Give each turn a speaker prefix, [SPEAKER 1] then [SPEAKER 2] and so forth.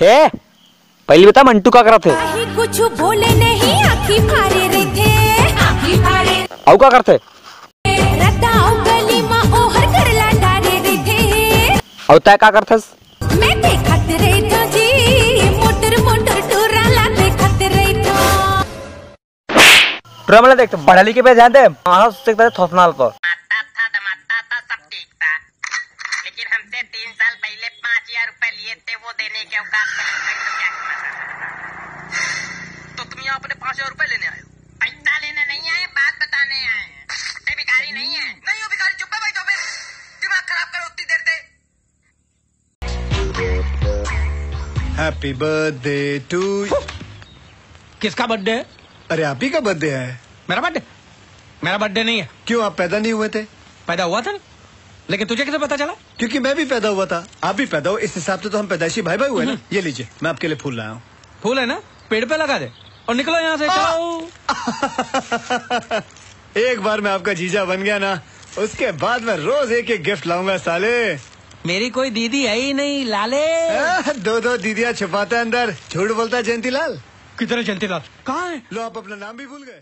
[SPEAKER 1] थे? पहले बता मंटू का करते?
[SPEAKER 2] कुछ बोले नहीं, आखी फाड़े रहे थे, आखी फाड़े।
[SPEAKER 1] आउ का करते?
[SPEAKER 2] रताओ गली मा ओहर कर लांडारे रहे थे।
[SPEAKER 1] आउ तय का करथस?
[SPEAKER 2] मैं देखत रही था जी, मोटर मोटर टूरा ला देखत रही था।
[SPEAKER 1] टूरा मतलब देखते पढ़ा लिखे पे ध्यान दे, मारा उससे कहते थोसनाल को।
[SPEAKER 3] दमाता था सब ठीक था, लेकिन हमसे 3 साल पहले 5000 रुपए लिए थे, वो देने के औकात नहीं था, तो क्या तो तुम यहाँ अपने 5000 रुपए लेने आए हो? पैसा लेने नहीं आए, बात बताने आए हैं। ये भिखारी नहीं है। नहीं हो भिखारी, चुप है भाई, तो दिमाग खराब करो उतनी देर से।
[SPEAKER 4] Happy birthday to.
[SPEAKER 5] किसका बर्थडे है?
[SPEAKER 4] अरे आप ही का बर्थडे है।
[SPEAKER 5] मेरा बर्थडे? मेरा बर्थडे नहीं है।
[SPEAKER 4] क्यों, आप पैदा नहीं हुए थे?
[SPEAKER 5] पैदा हुआ था ना, लेकिन तुझे कैसे पता चला?
[SPEAKER 4] क्योंकि मैं भी पैदा हुआ था, आप भी पैदा हो, इस हिसाब से तो हम पैदाइशी भाई भाई हुए ना। ये लीजिए, मैं आपके लिए फूल लाया हूँ।
[SPEAKER 5] फूल है ना, पेड़ पे लगा दे और निकलो यहाँ से, चलो।
[SPEAKER 4] एक बार मैं आपका जीजा बन गया ना, उसके बाद मैं रोज एक एक गिफ्ट लाऊंगा साले।
[SPEAKER 5] मेरी कोई दीदी है ही नहीं लाले।
[SPEAKER 4] दो दीदियाँ छुपाता है अंदर, झूठ बोलता है जयंती लाल।
[SPEAKER 5] किधर है जयंती लाल? कहाँ है?
[SPEAKER 4] लो, आप अपना नाम भी भूल गए।